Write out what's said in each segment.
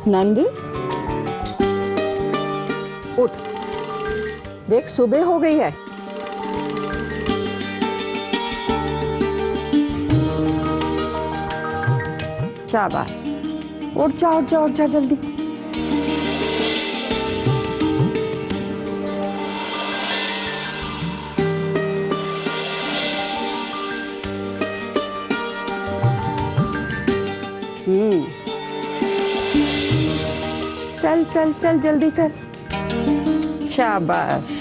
नंद, उठ, देख सुबह हो गई है। शाबाश, उठ जा उठ जा उठ जा जल्दी। चल चल चल जल्दी चल। शाबाश।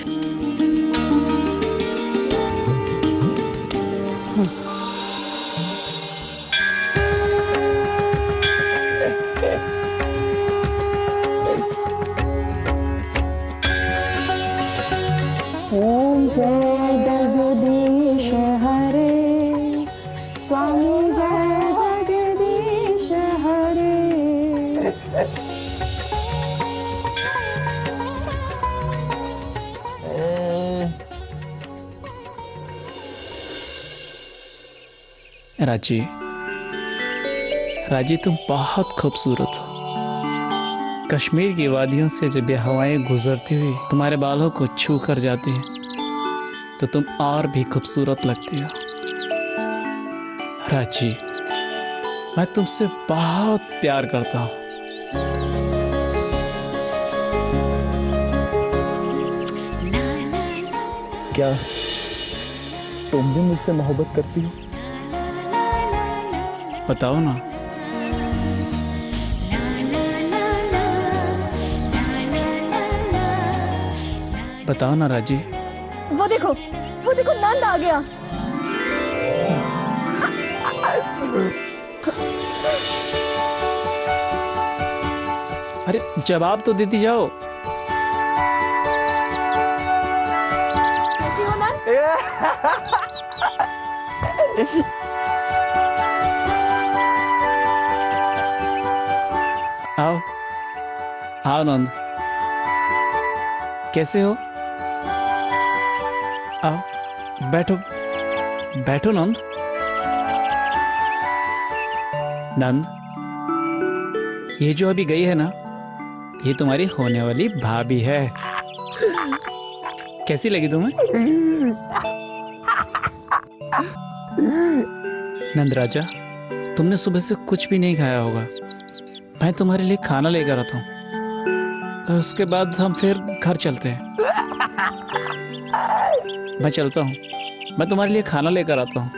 ओम जय जगदीश हरे, स्वामी जय जगदीश हरे। राजी, राजी तुम बहुत खूबसूरत हो। कश्मीर की वादियों से जब ये हवाएं गुजरती हुई तुम्हारे बालों को छू कर जाती हैं तो तुम और भी खूबसूरत लगती हो। राजी, मैं तुमसे बहुत प्यार करता हूँ। क्या तुम भी मुझसे मोहब्बत करती हो? बताओ ना। बताओ ना राजी। वो देखो नंद आ गया। अरे जवाब तो देती जाओ। कैसी हो नंद? आओ आओ नंद, कैसे हो? आओ बैठो बैठो नंद। नंद, ये जो अभी गई है ना, ये तुम्हारी होने वाली भाभी है। कैसी लगी तुम्हें? नंद राजा, तुमने सुबह से कुछ भी नहीं खाया होगा। मैं तुम्हारे लिए खाना लेकर आता हूँ, तो उसके बाद हम फिर घर चलते हैं। मैं चलता हूँ, मैं तुम्हारे लिए खाना लेकर आता हूँ।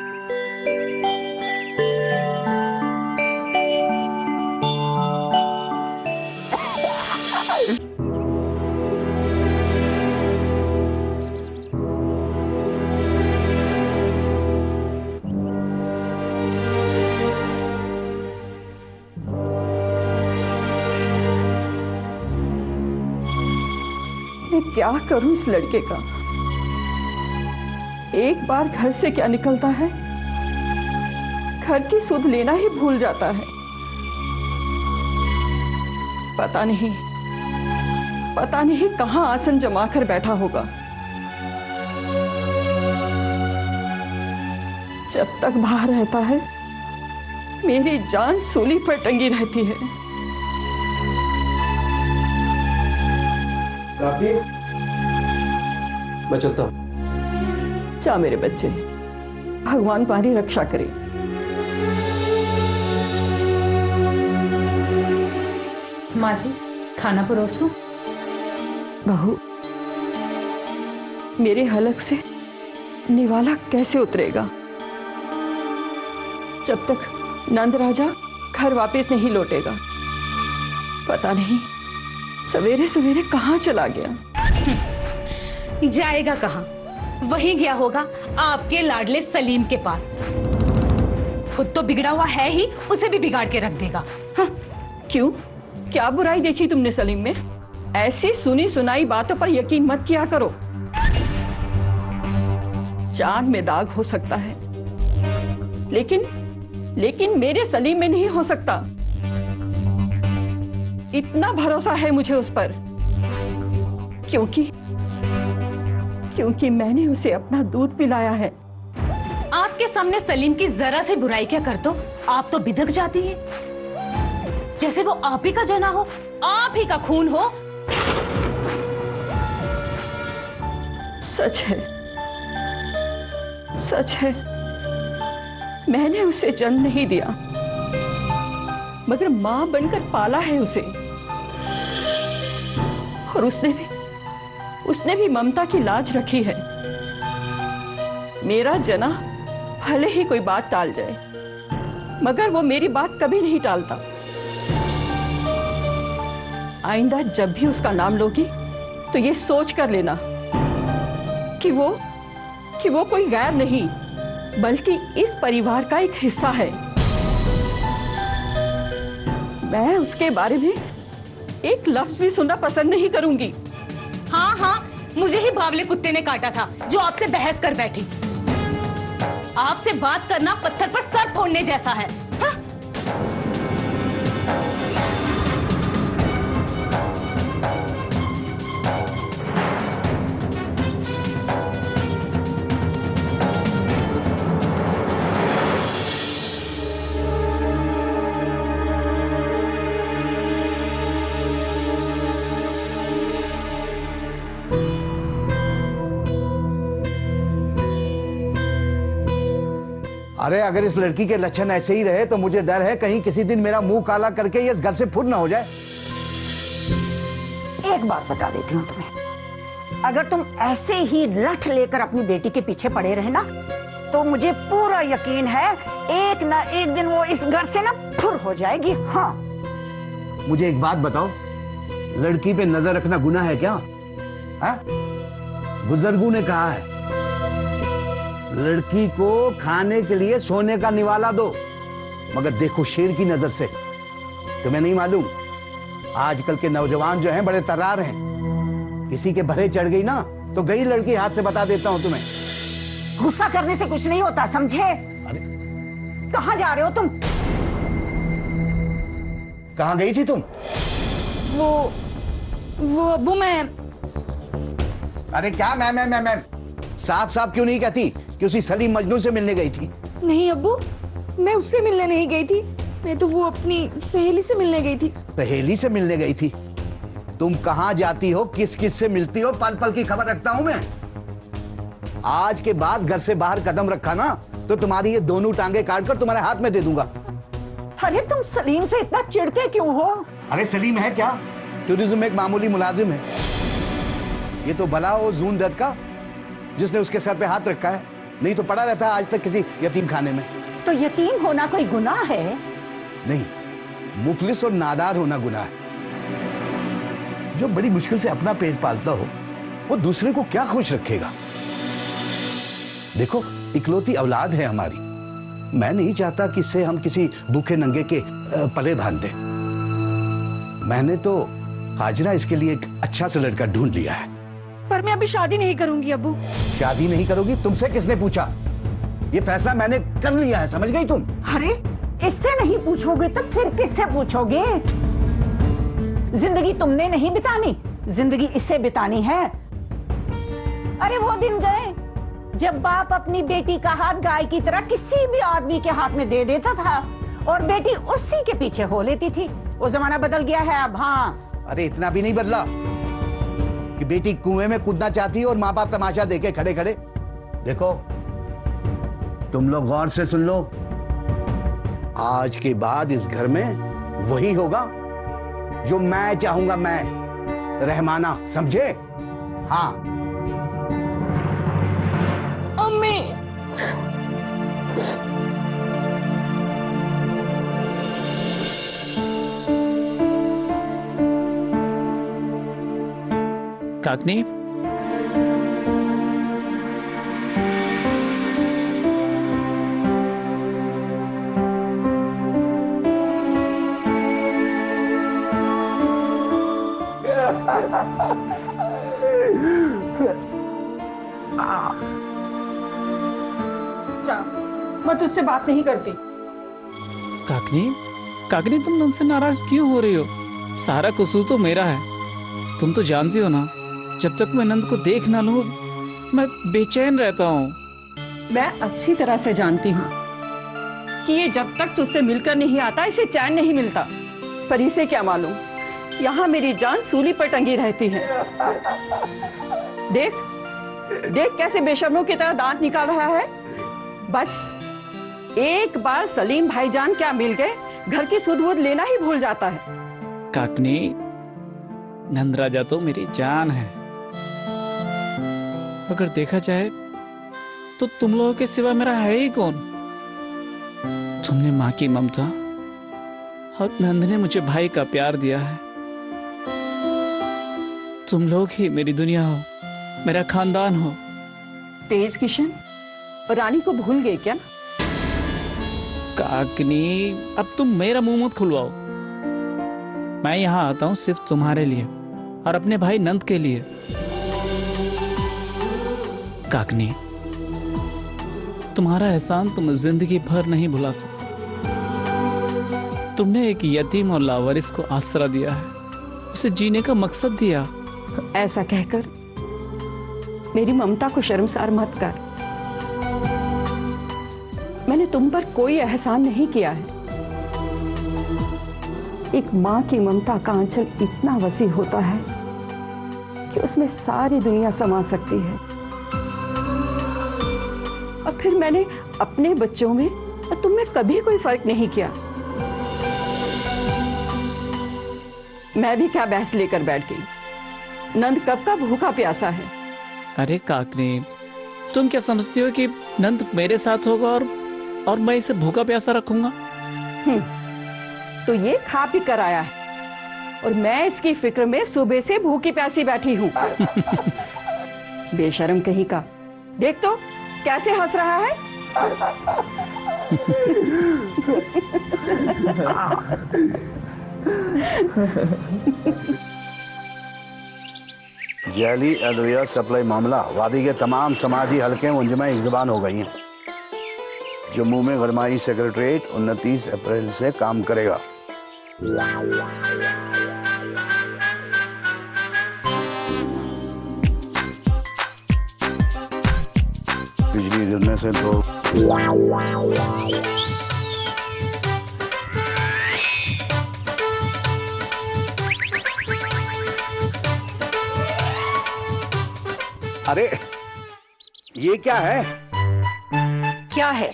मैं क्या करूं इस लड़के का? एक बार घर से क्या निकलता है, घर की सुध लेना ही भूल जाता है। पता नहीं कहां आसन जमा कर बैठा होगा। जब तक बाहर रहता है मेरी जान सूली पर टंगी रहती है। मैं चलता हूँ। जा मेरे बच्चे, भगवान तुम्हारी रक्षा करे। माँ जी, खाना परोस दूं? बहू, मेरे हलक से निवाला कैसे उतरेगा जब तक नंद राजा घर वापस नहीं लौटेगा? पता नहीं सवेरे सवेरे कहाँ चला गया। जाएगा कहाँ? वहीं गया होगा आपके लाडले सलीम के पास। खुद तो बिगड़ा हुआ है ही, उसे भी बिगाड़ के रख देगा। हाँ। क्यों, क्या बुराई देखी तुमने सलीम में? ऐसी सुनी सुनाई बातों पर यकीन मत किया करो। जान में दाग हो सकता है, लेकिन मेरे सलीम में नहीं हो सकता। इतना भरोसा है मुझे उस पर, क्योंकि मैंने उसे अपना दूध पिलाया है। आपके सामने सलीम की जरा सी बुराई क्या कर दो, आप तो बिदक जाती हैं। जैसे वो आप ही का जना हो, आप ही का खून हो। सच है, सच है, मैंने उसे जन्म नहीं दिया, मगर मां बनकर पाला है उसे। और उसने भी ममता की लाज रखी है। मेरा जना भले ही कोई बात टाल जाए, मगर वो मेरी बात कभी नहीं टालता। आइंदा जब भी उसका नाम लोगी तो ये सोच कर लेना कि वो कोई गैर नहीं, बल्कि इस परिवार का एक हिस्सा है। मैं उसके बारे में एक लफ्ज भी सुनना पसंद नहीं करूंगी। हाँ हाँ, मुझे ही बावले कुत्ते ने काटा था जो आपसे बहस कर बैठी। आपसे बात करना पत्थर पर सर फोड़ने जैसा है। हाँ? अरे अगर इस लड़की के लक्षण ऐसे ही रहे तो मुझे डर है कहीं किसी दिन मेरा मुंह काला करके ये इस घर से फुर ना हो जाए। एक बात बता देती हूँ तुम्हें, अगर तुम ऐसे ही लठ लेकर अपनी बेटी के पीछे पड़े रहे ना, तो मुझे पूरा यकीन है एक ना एक दिन वो इस घर से ना फुर हो जाएगी। हाँ, मुझे एक बात बताओ, लड़की पे नजर रखना गुनाह है क्या? बुजुर्गों ने कहा है लड़की को खाने के लिए सोने का निवाला दो, मगर देखो शेर की नजर से। तुम्हें नहीं मालूम आजकल के नौजवान जो हैं बड़े तर्रार हैं, किसी के भरे चढ़ गई ना तो गई लड़की हाथ से, बता देता हूं तुम्हें। गुस्सा करने से कुछ नहीं होता, समझे? अरे कहाँ जा रहे हो तुम? कहाँ गई थी तुम? वो अब्बू मैं। अरे क्या मैं साफ साफ क्यों नहीं कहती कि उसी सलीम मजनू से मिलने गई थी? नहीं अब्बू, मैं उससे मिलने नहीं गई थी, मैं तो वो अपनी सहेली से मिलने गई थी। सहेली से मिलने गई थी? तुम कहां जाती हो, किस किस से मिलती हो, पल पल की खबर रखता हूं मैं। आज के बाद घर से बाहर कदम रखा ना तो तुम्हारी ये दोनों टांगे काटकर तुम्हारे हाथ में दे दूंगा। अरे तुम सलीम से इतना चिढ़ते क्यों हो? अरे सलीम है क्या? टूरिज्म में एक मामूली मुलाजिम है। ये तो भला हो जून दत्त का जिसने उसके सर पे हाथ रखा है, नहीं तो पड़ा रहता है आज तक किसी यतीम खाने में। तो यतीम होना कोई गुनाह है? नहीं, मुफलिस और नादार होना गुनाह है। जो बड़ी मुश्किल से अपना पेट पालता हो वो दूसरे को क्या खुश रखेगा? देखो, इकलौती औलाद है हमारी, मैं नहीं चाहता कि इससे हम किसी भूखे नंगे के पले बांध दें। मैंने तो हाजरा इसके लिए एक अच्छा सा लड़का ढूंढ लिया है। पर मैं अभी शादी नहीं करूंगी अब्बू। शादी नहीं करोगी? तुमसे किसने पूछा? ये फैसला मैंने कर लिया है, समझ गई तुम? अरे इससे नहीं पूछोगे तो फिर किससे पूछोगे? जिंदगी तुमने नहीं बितानी, जिंदगी इससे बितानी है। अरे वो दिन गए जब बाप अपनी बेटी का हाथ गाय की तरह किसी भी आदमी के हाथ में दे देता था और बेटी उसी के पीछे हो लेती थी। वो जमाना बदल गया है अब। हाँ, अरे इतना भी नहीं बदला कि बेटी कुएं में कूदना चाहती है और माँ बाप तमाशा देके खड़े खड़े। देखो, तुम लोग गौर से सुन लो, आज के बाद इस घर में वही होगा जो मैं चाहूंगा, मैं रहमाना, समझे? हाँ। अम्मी, काकनी, जा, मैं तुझसे बात नहीं करती। काकनी, काकनी तुम उनसे नाराज क्यों हो रही हो? सारा कसूर तो मेरा है। तुम तो जानती हो ना, जब तक मैं नंद को देख ना लूं मैं बेचैन रहता हूँ। मैं अच्छी तरह से जानती हूँ कि ये जब तक तुझसे मिलकर नहीं आता इसे चैन नहीं मिलता। पर इसे क्या मालूम, यहाँ मेरी जान सूली पर टंगी रहती है। देख देख कैसे बेशर्मों की तरह दांत निकाल रहा है। बस एक बार सलीम भाईजान क्या मिल गए, घर की सुध वुध लेना ही भूल जाता है। काकनी, नंद राजा तो मेरी जान है। अगर देखा जाए तो तुम लोगों के सिवा मेरा है ही कौन। तुमने माँ की ममता और नंद ने मुझे भाई का प्यार दिया है। तुम लोग ही मेरी दुनिया हो, मेरा खानदान हो। तेज किशन, रानी को भूल गए क्या? काकनी, अब तुम मेरा मुंह मत खुलवाओ। मैं यहाँ आता हूँ सिर्फ तुम्हारे लिए और अपने भाई नंद के लिए। काकनी, तुम्हारा एहसान तुम जिंदगी भर नहीं भुला सकते। तुमने एक यतीम और लावारिस को आसरा दिया है, उसे जीने का मकसद दिया। ऐसा कहकर मेरी ममता को शर्मसार मत कर। मैंने तुम पर कोई एहसान नहीं किया है। एक माँ की ममता का आंचल इतना वसी होता है कि उसमें सारी दुनिया समा सकती है। और फिर मैंने अपने बच्चों में और तुम में कभी कोई फर्क नहीं किया। मैं भी क्या बहस लेकर बैठ गई। नंद कब का भूखा प्यासा है। अरे काकनी, तुम क्या समझती हो कि नंद मेरे साथ होगा और मैं इसे भूखा प्यासा रखूंगा? तो ये खा पी कर आया है और मैं इसकी फिक्र में सुबह से भूखी प्यासी बैठी हूँ। बेशर्म कहीं का। देख तो कैसे हंस रहा है। जैली अद्विया सप्लाई मामला वादी के तमाम समाजी हलके मुंजमा एक जुबान हो गई हैं। जम्मू में गरमाई सेक्रेटरीट 29 अप्रैल से काम करेगा। बिजली गिरने से तो अरे ये क्या है? क्या है?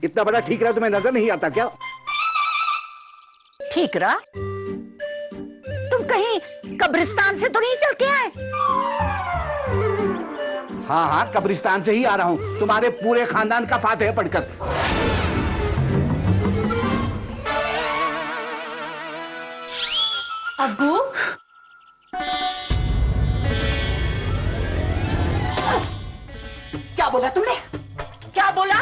इतना बड़ा ठीकरा तुम्हें नजर नहीं आता क्या? ठीकरा? तुम कहीं कब्रिस्तान से तो नहीं चल के आए? हाँ हाँ, कब्रिस्तान से ही आ रहा हूँ, तुम्हारे पूरे खानदान का फातिहा पढ़कर। अब्बू, क्या बोला तुमने? क्या बोला?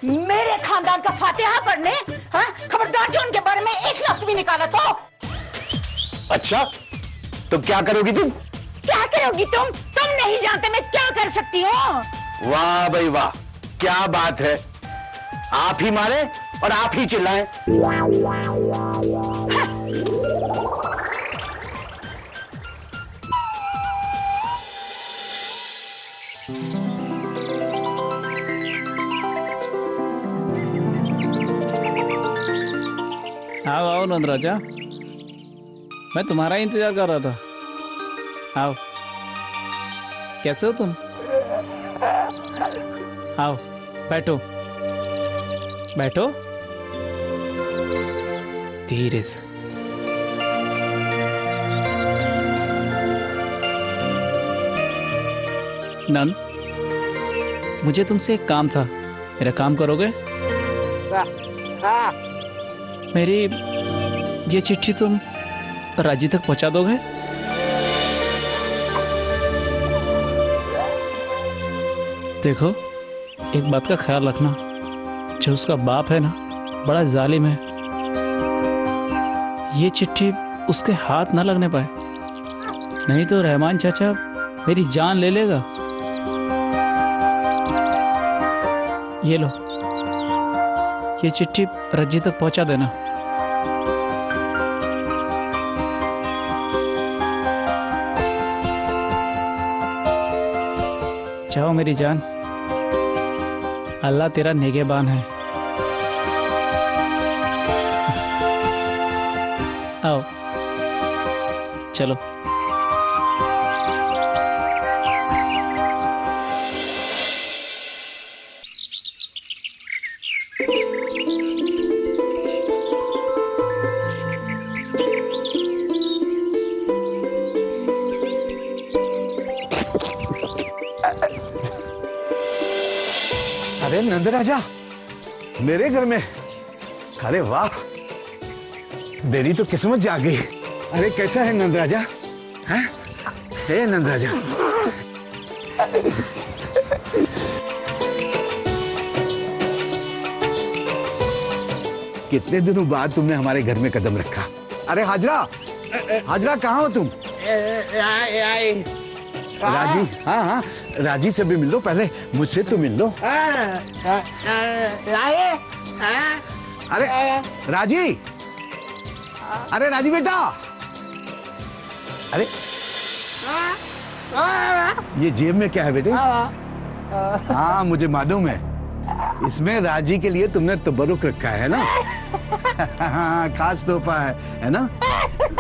मेरे खानदान का फातिहा पढ़ने? हाँ? खबरदार जो उनके बारे में एक लफ्ज भी निकाला तो। अच्छा, तो क्या करोगी तुम? क्या करोगी तुम? तुम नहीं जानते मैं क्या कर सकती हूँ। वाह भाई वाह, क्या बात है। आप ही मारे और आप ही चिल्लाएं। आओ आओ नंद राजा, मैं तुम्हारा इंतजार कर रहा था। आओ, कैसे हो तुम? आओ बैठो बैठो, धीरे से। नंद, मुझे तुमसे एक काम था, मेरा काम करोगे? मेरी ये चिट्ठी तुम राजी तक पहुंचा दोगे? देखो, एक बात का ख्याल रखना, जो उसका बाप है ना, बड़ा जालिम है। ये चिट्ठी उसके हाथ ना लगने पाए, नहीं तो रहमान चाचा मेरी जान ले लेगा। ये लो, ये चिट्ठी रज्जी तक पहुंचा देना। जाओ मेरी जान, अल्लाह तेरा निगहबान है। आओ चलो। अरे नंद राजा, मेरे घर में, अरे वाह, मेरी तो किस्मत जाग गई। अरे कैसा है नंद राजा? हैं? हे नंद राजा, कितने दिनों बाद तुमने हमारे घर में कदम रखा। अरे हाजरा, हाजरा कहाँ हो तुम? राजी, हाँ हाँ, राजी से भी मिल लो, पहले मुझसे तो मिल लो। अरे राजी, अरे राजी बेटा, अरे ये जेब में क्या है बेटे? हाँ मुझे मालूम है, इसमें राजी के लिए तुमने तबरुक रखा है ना। हाँ, खास तोहफा है ना?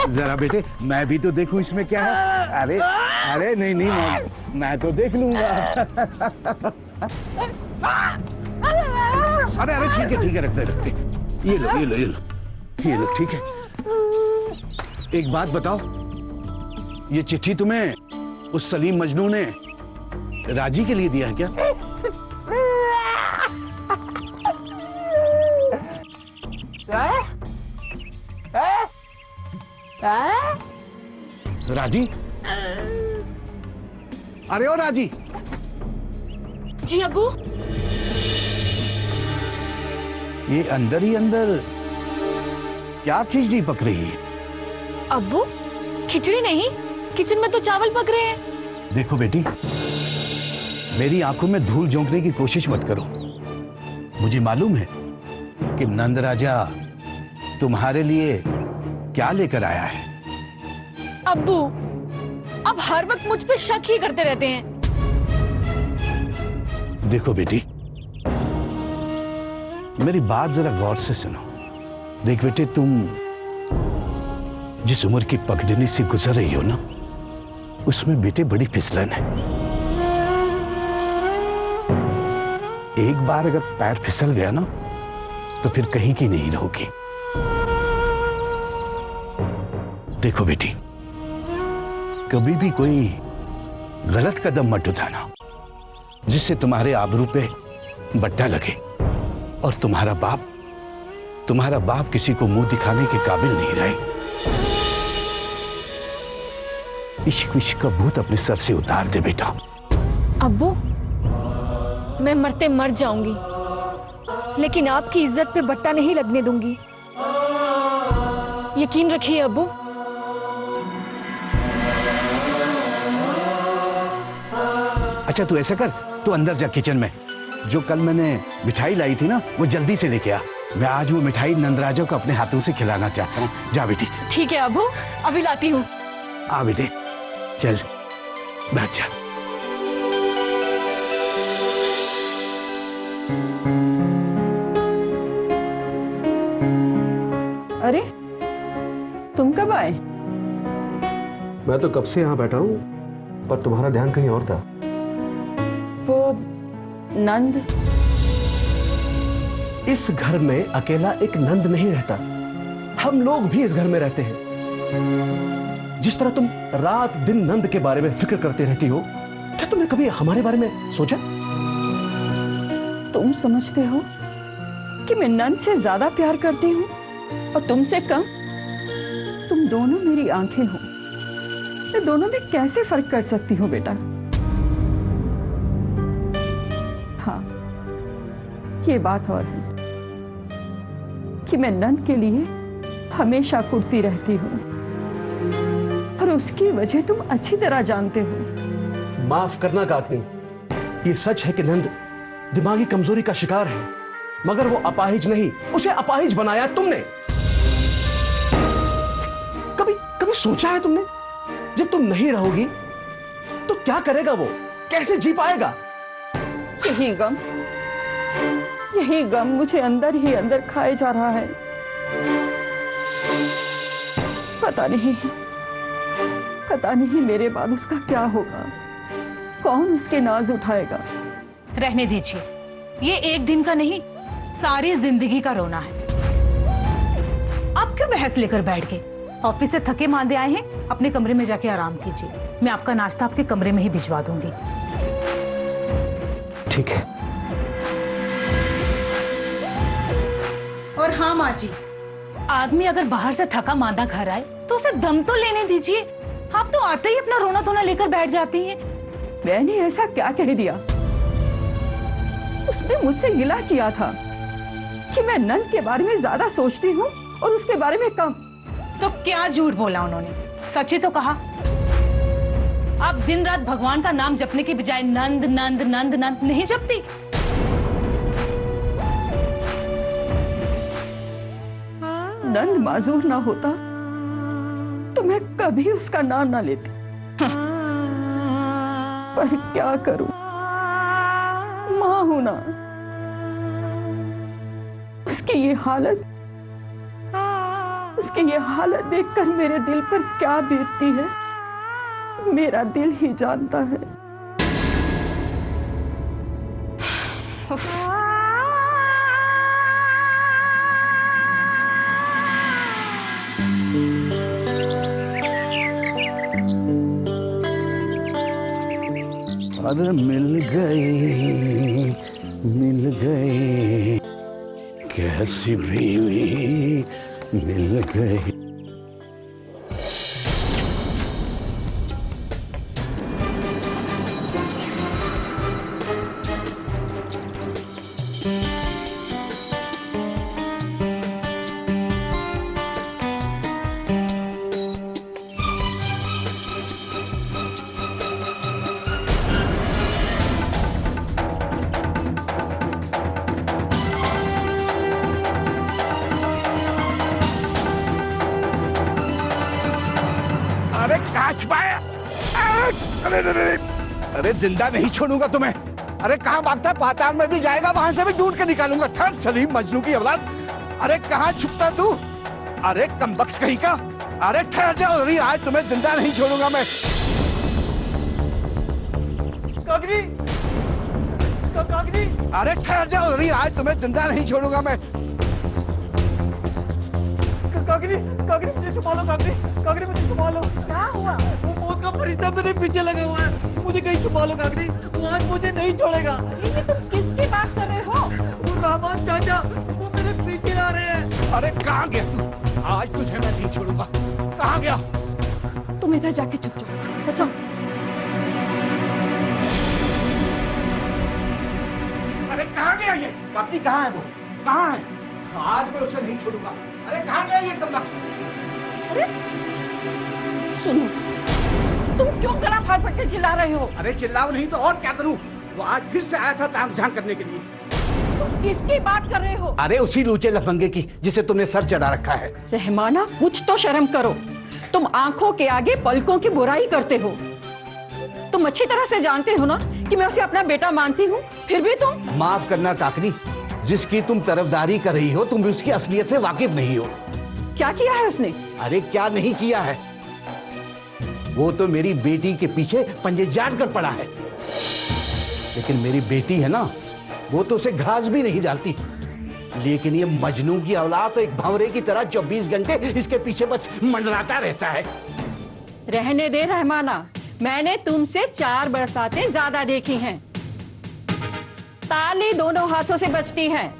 जरा बेटे मैं भी तो देखूं इसमें क्या है। अरे अरे नहीं नहीं, मैं तो देख लूंगा। अरे अरे ठीक है, रखते रखते, ये लो ये लो ये लो ये लो, ठीक है। एक बात बताओ, ये चिट्ठी तुम्हें उस सलीम मजनू ने राजी के लिए दिया है क्या? राजी, अरे ओ राजी। जी अब्बू। ये अंदर ही अंदर क्या खिचड़ी पक रही है? अब्बू खिचड़ी नहीं, किचन में तो चावल पक रहे हैं। देखो बेटी, मेरी आंखों में धूल झोंकने की कोशिश मत करो। मुझे मालूम है कि नंद राजा तुम्हारे लिए क्या लेकर आया है। अब्बू अब हर वक्त मुझ पे शक ही करते रहते हैं। देखो बेटी, मेरी बात जरा गौर से सुनो। देख बेटे, तुम जिस उम्र की पगडंडी से गुजर रही हो ना, उसमें बेटे बड़ी फिसलन है। एक बार अगर पैर फिसल गया ना, तो फिर कहीं की नहीं रहोगी। देखो बेटी, कभी भी कोई गलत कदम मत उठाना जिससे तुम्हारे आबरू पे बट्टा लगे, और तुम्हारा बाप किसी को मुंह दिखाने के काबिल नहीं रहे। इश्क विश्क का भूत अपने सर से उतार दे बेटा। अब्बू मैं मरते मर जाऊंगी, लेकिन आपकी इज्जत पे बट्टा नहीं लगने दूंगी, यकीन रखिए अब्बू। अच्छा तू ऐसा कर, तू अंदर जा किचन में, जो कल मैंने मिठाई लाई थी ना, वो जल्दी से लेके आ। मैं आज वो मिठाई नंदराजा को अपने हाथों से खिलाना चाहता हूँ। जा बेटी। ठीक है अब्बू, अभी लाती हूँ। आ बेटे, चल बैठ जा। अरे तुम कब आए? मैं तो कब से यहाँ बैठा हूँ, पर तुम्हारा ध्यान कहीं और था। वो नंद? इस घर में अकेला एक नंद नहीं रहता, हम लोग भी इस घर में रहते हैं। जिस तरह तुम रात दिन नंद के बारे में फिक्र करते रहती हो, क्या तुमने कभी हमारे बारे में सोचा? तुम समझते हो कि मैं नंद से ज्यादा प्यार करती हूँ और तुमसे कम? तुम दोनों मेरी आंखें हो, मैं दोनों में कैसे फर्क कर सकती हूँ बेटा? हाँ, ये बात और है कि मैं नंद के लिए हमेशा कुड़ती रहती हूँ, और उसकी वजह तुम अच्छी तरह जानते हो। माफ करना काकनी, ये सच है कि नंद दिमागी कमजोरी का शिकार है, मगर वो अपाहिज नहीं, उसे अपाहिज बनाया तुमने। कभी कभी सोचा है तुमने, जब तुम नहीं रहोगी तो क्या करेगा वो, कैसे जी पाएगा? यही गम मुझे अंदर ही अंदर खाए जा रहा है। पता नहीं मेरे बाद उसका क्या होगा, कौन उसके नाज उठाएगा। रहने दीजिए, ये एक दिन का नहीं, सारी जिंदगी का रोना है। आप क्यों बहस लेकर बैठ गए? ऑफिस से थके मांदे आए हैं, अपने कमरे में जाके आराम कीजिए। मैं आपका नाश्ता आपके कमरे में ही भिजवा दूंगी। ठीक है। और हाँ माँ जी, आदमी अगर बाहर से थका मांदा घर आए तो उसे दम तो लेने दीजिए। आप तो आते ही अपना रोना धोना लेकर बैठ जाती हैं। मैंने ऐसा क्या कह दिया? उसने मुझसे गिला किया था कि मैं नंद के बारे में ज्यादा सोचती हूँ और उसके बारे में कम। तो क्या झूठ बोला उन्होंने? सच ही तो कहा। आप दिन रात भगवान का नाम जपने के बजाय नंद नंद नंद नंद नहीं जपती? नंद माजूर ना होता तो मैं कभी उसका नाम ना लेती। पर क्या करूं, मां हूं ना। उसकी ये हालत देखकर मेरे दिल पर क्या बीतती है, मेरा दिल ही जानता है। अरे मिल गई कैसी बीवी मिल गई। अरे कहाँ छुपाया? अरे जिंदा नहीं छोड़ूंगा तुम्हें। अरे कहाँ भागता है? पाताल में भी जाएगा, वहां से भी ढूंढ के निकालूंगा। ठहर सलीम मजनू की औलाद। अरे कहाँ छुपता तू? अरे कमबख्त कहीं का। अरे ठहर जाओ, अरे आज तुम्हें जिंदा नहीं छोड़ूंगा मैं। कागनी, कागनी। अरे ठहर जाओ, अरे आज तुम्हें जिंदा नहीं छोड़ूंगा मैं। कागनी, कागनी मुझे छुपा लो, कागनी, कागनी मुझे छुपा लो। क्या हुआ? वो मौत का फरिश्ता मेरे पीछे लगा हुआ है, मुझे कहीं छुपा लो कागनी, वो आज मुझे नहीं छोड़ेगा। ये तुम किसकी बात कर रहे हो? वो रहमान चाचा, वो मेरे पीछे आ रहे हैं। अरे कहाँ गया तू? आज तुझे मैं नहीं छोड़ूंगा। कहाँ गया? तुम इधर जाके छुप जाओ। बचाओ। अरे कहाँ गया ये? कागनी कहाँ है वो? कहाँ है? आज मैं उसे नहीं छोड़ूंगा। अरे कहाँ गया ये कमबख्त? अरे सुनो, तुम क्यों गला फाड़ फाड़ के चिल्ला रहे हो? अरे चिल्लाओ नहीं तो और क्या करूं? वो आज फिर से आया था ताक झांक करने के लिए। तुम किसकी बात कर रहे हो? अरे उसी लूचे लफंगे की जिसे तुमने सर चढ़ा रखा है। रहमाना, कुछ तो शर्म करो। तुम आंखों के आगे पलकों की बुराई करते हो। तुम अच्छी तरह से जानते हो ना कि मैं उसे अपना बेटा मानती हूँ, फिर भी तुम। माफ करना काकनी, जिसकी तुम तरफदारी कर रही हो तुम उसकी असलियत से वाकिफ नहीं हो। क्या किया है उसने? अरे क्या नहीं किया है, वो तो मेरी बेटी के पीछे पंजे जान कर पड़ा है, लेकिन मेरी बेटी है ना, वो तो उसे घास भी नहीं डालती। लेकिन ये मजनू की औलाद तो एक भंवरे की तरह 24 घंटे इसके पीछे बस मंडराता रहता है। रहने दे रहमाना, मैंने तुमसे 4 बरसातें ज्यादा देखी हैं। ताली दोनों हाथों से बजती है।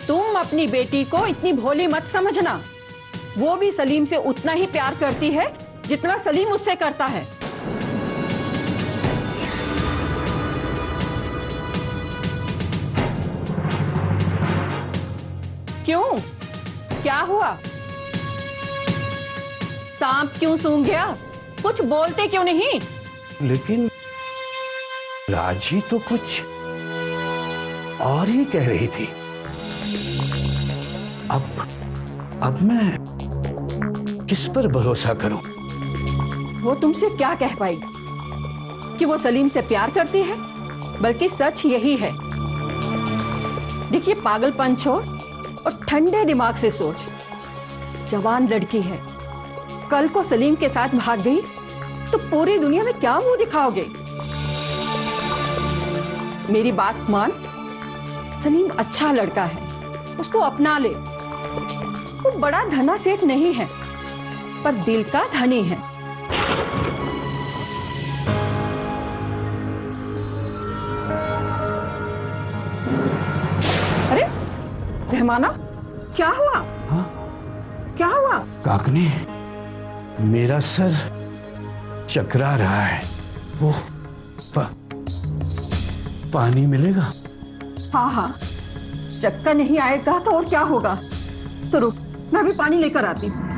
तुम अपनी बेटी को इतनी भोली मत समझना। वो भी सलीम से उतना ही प्यार करती है जितना सलीम उससे करता है। क्यों? क्या हुआ? सांप क्यों सूंघ गया? कुछ बोलते क्यों नहीं? लेकिन राजी तो कुछ और ही कह रही थी। अब मैं किस पर भरोसा करूं? वो तुमसे क्या कह पाई कि वो सलीम से प्यार करती है? बल्कि सच यही है। देखिए, पागलपन छोड़ और ठंडे दिमाग से सोच। जवान लड़की है, कल को सलीम के साथ भाग गई तो पूरी दुनिया में क्या मुंह दिखाओगे? मेरी बात मान, सलीम अच्छा लड़का है, उसको अपना ले। वो बड़ा धना सेठ नहीं है, पर दिल का धनी है। अरे रहमाना, क्या हुआ? हाँ? क्या हुआ? काकनी, मेरा सर चकरा रहा है। वो पानी मिलेगा? हाँ हाँ, चक्कर नहीं आएगा तो और क्या होगा? तो रुक, मैं भी पानी लेकर आती हूँ।